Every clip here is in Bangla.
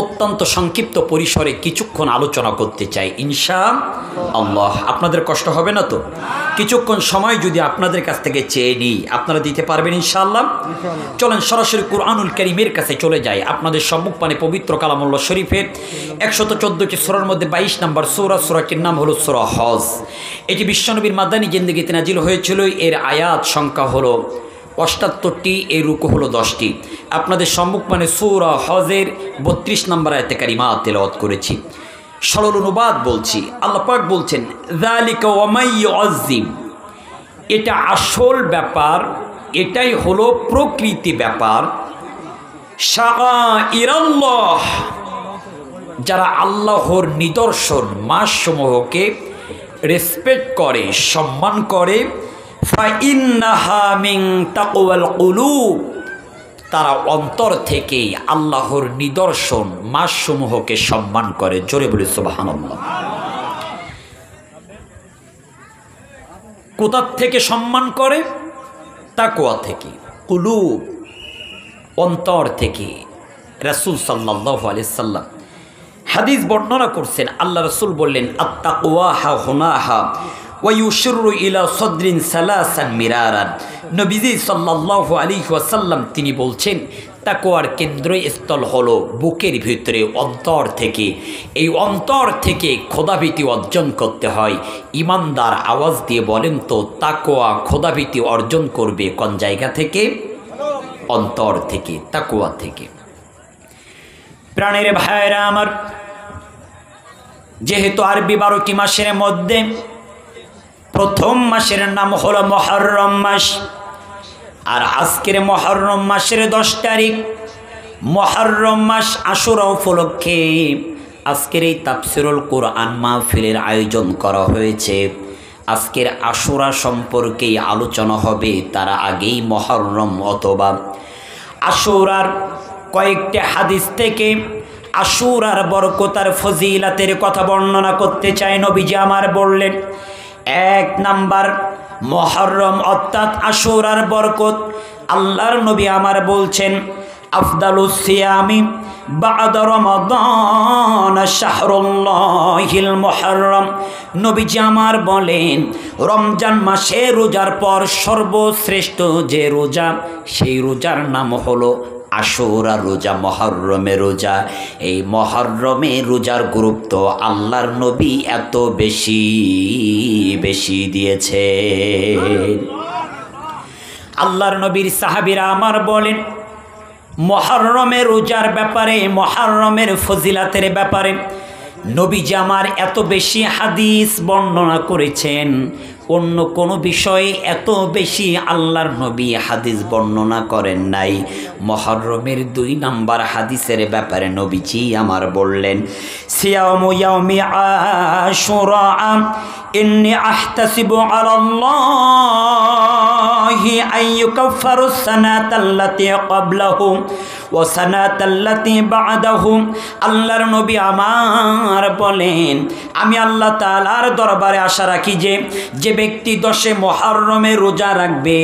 অত্যন্ত সংক্ষিপ্ত পরিসরে কিছুক্ষণ আলোচনা করতে চাই ইনশাআল্লাহ। আপনাদের কষ্ট হবে না তো? কিছুক্ষণ সময় যদি আপনাদের কাছ থেকে চেয়ে নিই, আপনারা দিতে পারবেন ইনশাআল্লাহ? চলেন সরাসরি কুরআনুল কারীমের কাছে চলে যাই। আপনাদের সম্মুখপানে পবিত্র কালামুল্লাহ শরীফের 114টি সূরার মধ্যে 22 নম্বর সূরাটির নাম হলো সূরা হজ। এটি বিশ্বনবীর মাদানী জিন্দেগিতে নাজিল হয়েছিল। এর আয়াত সংখ্যা হলো 78টি, এর রুকু হলো 10টি। আপনাদের সম্মুখপানে সূরা হজের 32 নম্বর আয়াতে কারিমা তেলাওয়াত করেছি। সরল অনুবাদ বলছি। আল্লাহ পাক বলছেন যালিকা ওয়া মান ইউআযযিম, এটা আসল ব্যাপার, এটাই হলো প্রকৃতি ব্যাপার। শাআইরাল্লাহ, যারা আল্লাহর নিদর্শন মাসসমূহকে রেসপেক্ট করে, সম্মান করে, ফাইন্নাহা মিন তাকওয়াল কুলুব, তারা অন্তর থেকেই আল্লাহর নিদর্শন মাসসমূহকে সম্মান করে। জোরে বলি সুবহানাল্লাহ। কোথা থেকে সম্মান করে? তাকওয়া থেকে, কুলুব অন্তর থেকে। রাসূল সাল্লাল্লাহু আলাইহি সাল্লাম হাদিস বর্ণনা করছেন। আল্লাহ রাসূল বললেন আত-তাকওয়া হা হুনাহা ওয়া ইউশিরু ইলা সাদরিন সালাসান মিরারান। নবীজি সাল্লাল্লাহু আলাইহি ওয়াসাল্লাম তিনি বলছেন তাকওয়ার কেন্দ্রস্থল হলো বুকের ভিতরে, অন্তর থেকে। এই অন্তর থেকে খোদাভীতি অর্জন করতে হয়। ইমানদার আওয়াজ দিয়ে বলেন তো, তাকওয়া খোদাভীতি অর্জন করবে কোন জায়গা থেকে? অন্তর থেকে, তাকওয়া থেকে। প্রাণের ভাইরা আমার, যেহেতু আরবি 12টি মাসের মধ্যে প্রথম মাসের নাম হলো মুহররম মাস, আর আজকের মুহররম মাসের 10 তারিখ, মুহররম মাস আশুরা উপলক্ষে আজকের এই তাফসীরুল কুরআন মাহফিলের আয়োজন করা হয়েছে। আজকের আশুরা সম্পর্কেই আলোচনা হবে। তার আগেই মুহররম অথবা আশুরার কয়েকটি হাদিস থেকে আশুরার বরকতার ফজিলাতের কথা বর্ণনা করতে চাই। নবীজি আমার বললেন, 1 নাম্বার মুহররম অর্থাৎ আশুরার বরকত। আল্লাহর নবী আমার বলছেন আফদালুস সিয়ামি বা'দা রমাদান শাহরুল্লাহিল মুহররম। নবীজি আমার বলেন রমজান মাসে রোজার পর সর্বশ্রেষ্ঠ যে রোজা, সেই রোজার নাম হলো আশুরা রোজা, মুহররমের রোজা। এই মুহররমের রোজার গুরুত্ব আল্লাহর নবী এত বেশি বেশি দিয়েছে। আল্লাহর নবীর সাহাবীরা আমার বলেন মুহররমের রোজার ব্যাপারে, মুহররমের ফজিলাতের ব্যাপারে নবীজি আমার এত বেশি হাদিস বর্ণনা করেছেন। অন্য কোনো বিষয়ে এত বেশি আল্লাহর নবী হাদিস বর্ণনা করেন নাই। মুহররমের 2 নাম্বার হাদিসের ব্যাপারে নবীজি আমার বললেন সিয়ামু ইয়াউমি আশুরা ইন্নী আহতাসিবু আলাল্লাহি আন ইউকাফফিরাস সানাতাল্লাতী ক্বাবলাহু ওয়া সানাতাল্লাতী বা'দাহু। আল্লাহর নবী আমার বলেন আমি আল্লাহ তাআলার দরবারে আশা রাখি যে ব্যক্তি 10 মুহররমে রোজা রাখবে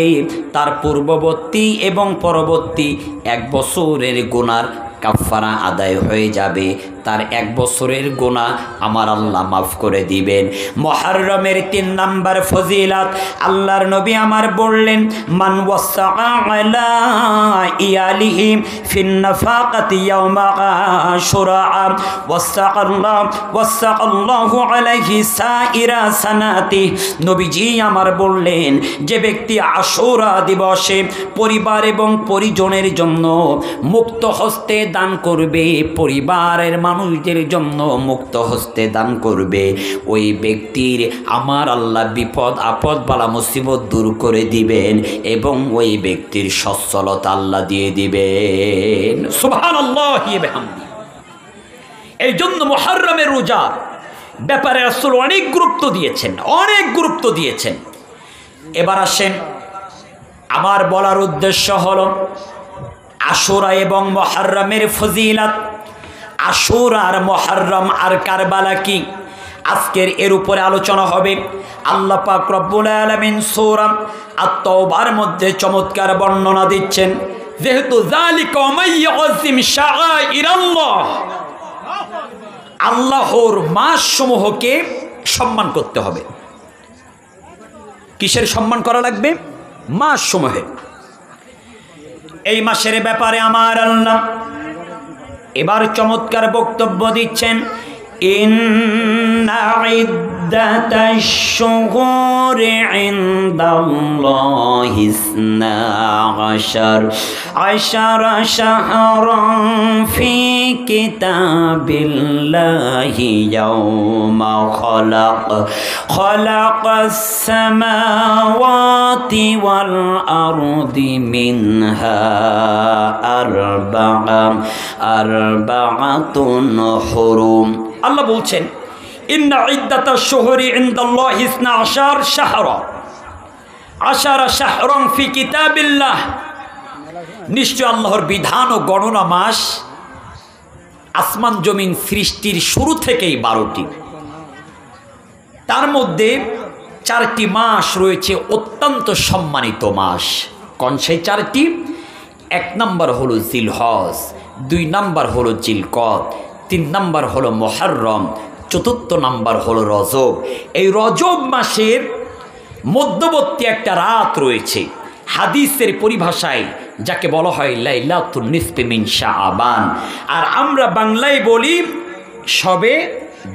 তার পূর্ববর্তী এবং পরবর্তী 1 বছরের গুনার কাফারা আদায় হয়ে যাবে। তার 1 বছরের গুনাহ আমার আল্লাহ মাফ করে দিবেন। মুহররমের 3 নাম্বার ফজিলত আল্লাহর নবী আমার বললেন মান ওয়াসআ আলা ইয়ালিহি ফিন নাফাকাতি ইয়াউমা আশুরা ওয়াসআল্লাহু আলাইহি সাইরা সানাতি। নবীজি আমার বললেন যে ব্যক্তি আশুরা দিবসে পরিবার এবং পরিজনের জন্য মুক্ত হস্তে দান করবে, পরিবারের মানুষদের জন্য মুক্ত হস্তে দান করবে, ওই ব্যক্তির আমার আল্লাহ বিপদ আপদ বালা মুসিবত দূর করে দিবেন এবং ওই ব্যক্তির সচ্ছলতা আল্লাহ দিয়ে দিবেন। সুবহানাল্লাহি ওয়া বিহামদিহি। এই জন্য মুহররমের রোজা ব্যাপারে রাসূল অনেক গুরুত্ব দিয়েছেন, অনেক গুরুত্ব দিয়েছেন। এবার আসেন, আমার বলার উদ্দেশ্য হলো আশুরা এবং মুহররমের ফজিলত। আশুরা আর মুহররম আর কারবালা কি, আজকের এর উপরে আলোচনা হবে। আল্লাহ পাক রব্বুল আলামিন সূরা আত-তাওবার মধ্যে চমৎকার বর্ণনা দিচ্ছেন, যেহেতু যালিকা ওয়া মান ইউআযযিম শাআইরাল্লাহ, আল্লাহর মাস সমূহকে সম্মান করতে হবে। কিসের সম্মান করা লাগবে? মাস সমূহে। এই মাসের ব্যাপারে আমার আল্লাহ এবার চমৎকার বক্তব্য দিচ্ছেন। ইন্না ইদ্দাতাশ শুহুরি ইনদাল্লাহি ইসনা আশারা শাহরান ফি কিতাবিল্লাহি ইয়াওমা খালাকাস সামাওয়াতি ওয়াল আরদি মিনহা আরবাআতুন হুরুম। আল্লাহ বলছেন ইন্না ইদ্দাতাশ শুহুরি ইনদাল্লাহি ইসনা আশারা শাহরান ফি কিতাবিল্লাহ, নিশ্চয় আল্লাহর বিধান ও গণনা মাস আসমান জমিন সৃষ্টির শুরু থেকেই 12টি। তার মধ্যে 4টি মাস রয়েছে অত্যন্ত সম্মানিত মাস। কোন সেই 4টি? 1 নম্বর হলো জিলহজ, 2 নম্বর হলো জিলকদ, 3 নম্বর হলো মুহররম, 4র্থ নম্বর হলো রজব। এই রজব মাসের মধ্যবর্তী একটা রাত রয়েছে, হাদিসের পরিভাষায় যাকে বলা হয় লাইলাতুন নিসফি মিন শাবান, আর আমরা বাংলায় বলি শবে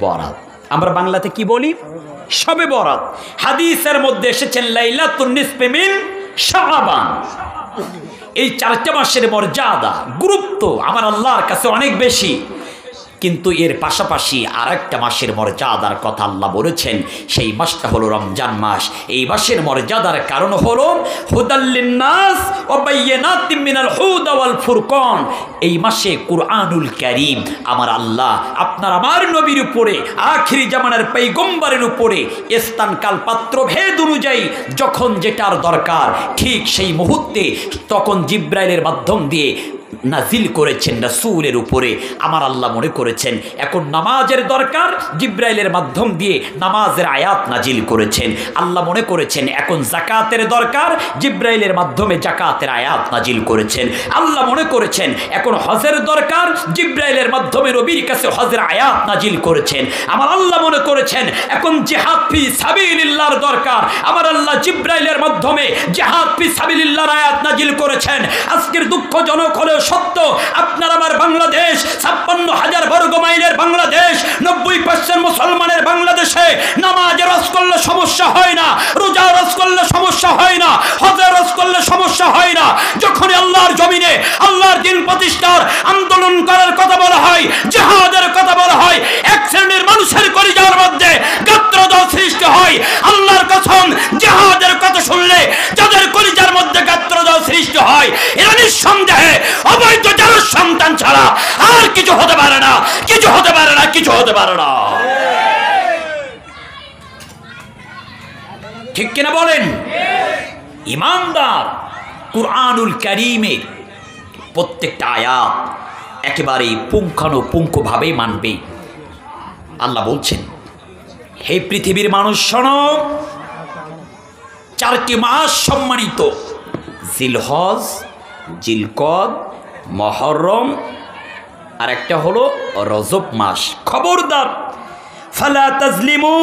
বরাত। আমরা বাংলাতে কি বলি? শবে বরাত। হাদিসের মধ্যে এসেছেন লাইলাতুন নিসফি মিন শাবান। এই 4টা মাসের মর্যাদা, গুরুত্ব আমার আল্লাহর কাছে অনেক বেশি, কিন্তু এর পাশাপাশি আরেকটা মাসের মর্যাদার কথা আল্লাহ বলেছেন, সেই মাসটা হলো রমজান মাস। এই মাসের মর্যাদার কারণ হলো হুদাল লিন্নাস ওয়া বাইয়িনাতিম মিনাল হুদা ওয়াল ফুরকান। এই মাসে কুরআনুল কারীম আমার আল্লাহ আপনার আমার নবীর উপরে, আখিরি জামানার পয়গম্বরের উপরে স্থান কাল পাত্র ভেদ অনুযায়ী যখন যেটার দরকার ঠিক সেই মুহূর্তে তখন জিব্রাইলের মাধ্যম দিয়ে নাজিল করেছেন রাসূলের উপরে। আমার আল্লাহ মনে করেছেন এখন নামাজের দরকার, জিব্রাইলের মাধ্যম দিয়ে নামাজের আয়াত নাজিল করেছেন। আল্লাহ মনে করেছেন এখন যাকাতের দরকার, জিব্রাইলের মাধ্যমে যাকাতের আয়াত নাজিল করেছেন। আল্লাহ মনে করেছেন এখন হজের দরকার, জিব্রাইলের মাধ্যমে নবীর কাছে হজের আয়াত নাজিল করেছেন। আমার আল্লাহ মনে করেছেন এখন জিহাদ ফি সাবিলিল্লাহর দরকার, আমার আল্লাহ জিব্রাইলের মাধ্যমে জিহাদ ফি সাবিলিল্লাহর আয়াত নাজিল করেছেন। আজকের দুঃখজনক হলেও সত্য, আপনার আমার বাংলাদেশ 56,000 বর্গ মাইলের বাংলাদেশ, 90% মুসলমানের বাংলাদেশে নামাজের রস করলে সমস্যা হয় না, রোজা রস করলে সমস্যা হয় না, হজের রস করলে সমস্যা হয় না। যখন আল্লাহর জমিনে আল্লাহর দ্বীন প্রতিষ্ঠার আন্দোলন করার কথা বলা হয়, জিহাদের কথা বলা হয়, এক শ্রেণীর মানুষের কলিজার মধ্যে গাত্রদাহ সৃষ্টি হয়। আল্লাহর কসম, জিহাদের কথা শুনলে যাদের কলিজার মধ্যে গাত্রদাহ সৃষ্টি হয় এরা নিঃসন্দেহে অবৈধ জারুর সন্তান ছাড়া আর কিছু হতে পারে না, কিছু হতে পারে না, কিছু হতে পারে না। ঠিক কিনা বলেন? ইমানদার কুরআনুল কারীমের প্রত্যেকটা আয়াত একেবারে পুঙ্খানুপুঙ্খভাবে মানবে। আল্লাহ বলছেন, হে পৃথিবীর মানুষ শোনো, 4টি মাস সম্মানিত, জিলহজ, জিলকদ, মুহররম, আর একটা হলো রজব মাস। খবরদার, ফালা তাজলিমু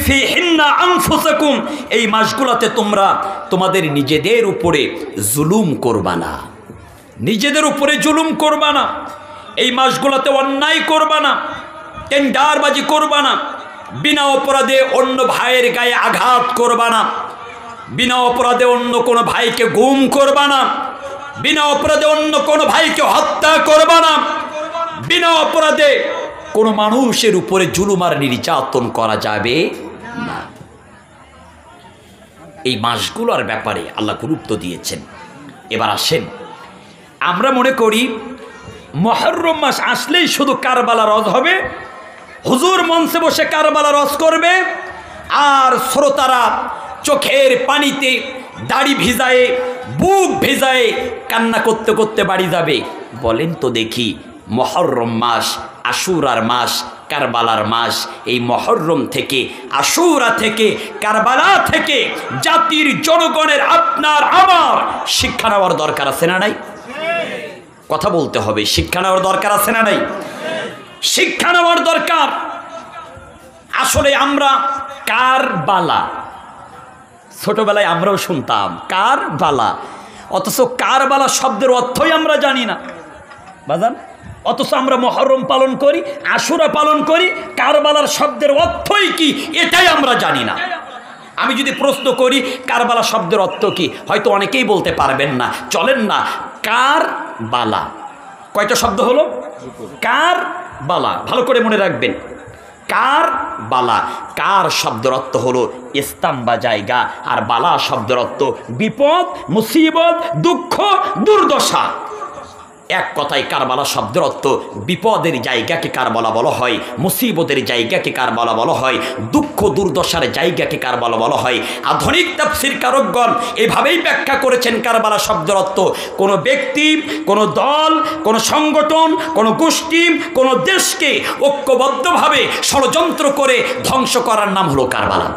ফিহিন্না আনফুসাকুম, এই মাসগুলোতে তোমরা তোমাদের নিজেদের উপরে জুলুম করবা না, নিজেদের উপরে জুলুম করবা না। এই মাসগুলোতে অন্যায় করবা না, টেন্ডারবাজি করবা না, বিনা অপরাধে অন্য ভাইয়ের গায়ে আঘাত করবা না, বিনা অপরাধে অন্য কোনো ভাইকে গুম করবা না, বিনা অপরাধে অন্য কোনো ভাইকে হত্যা করবা না, বিনা অপরাধে কোনো মানুষের উপরে জুলুম আর নির্যাতন করা যাবে না। এই মাসগুলোর ব্যাপারে আল্লাহ গুরুত্ব দিয়েছেন। এবার আসেন, আমরা মনে করি মুহররম মাস আসলেই শুধু কারবালা রজ হবে, হুজুর মঞ্চে বসে কারবালা রজ করবে, আর শ্রোতারা চোখের পানিতে দাড়ি ভিজায়ে বুক ভিজায়ে কান্না করতে করতে বাড়ি যাবে। বলেন তো দেখি, মুহররম মাস আশুরার মাস, কারবালার মাস। এই মুহররম থেকে, আশুরা থেকে, কারবালা থেকে জাতির জনগণের আপনার আমার শিক্ষা নেওয়ার দরকার আছে না নাই? কথা বলতে হবে, শিক্ষা নেওয়ার দরকার আছে না নাই? শিক্ষা নেওয়ার দরকার। আসলে আমরা কারবালা, ছোটবেলায় আমরাও শুনতাম কারবালা, অথচ কারবালা শব্দের অর্থই আমরা জানি না বাজান। অথচ আমরা মুহররম পালন করি, আশুরা পালন করি, কারবালার শব্দের অর্থই কি এটাই আমরা জানি না। আমি যদি প্রশ্ন করি কারবালা শব্দের অর্থ কি, হয়তো অনেকেই বলতে পারবেন না। চলেন না, কারবালা কয়টা শব্দ হলো? কারবালা, ভালো করে মনে রাখবেন। কারবালা, কার শব্দের অর্থ হলো স্থান বা জায়গা, আর বালা শব্দের অর্থ বিপদ, মুসিবত, দুঃখ, দুর্দশা। এক কথায় কারবালা শব্দের অর্থ বিপদের জায়গাকে কারবালা বলা হয়, মুসিবতের জায়গাকে কারবালা বলা হয়, দুঃখ দুর্দশার জায়গাকে কারবালা বলা হয়। আধুনিক তাফসীর কারকগণ এভাবেই ব্যাখ্যা করেছেন কারবালা শব্দের অর্থ কোনো ব্যক্তি, কোনো দল, কোনো সংগঠন, কোনো গোষ্ঠী, কোনো দেশকে ঐক্যবদ্ধভাবে ষড়যন্ত্র করে ধ্বংস করার নাম হলো কারবালা।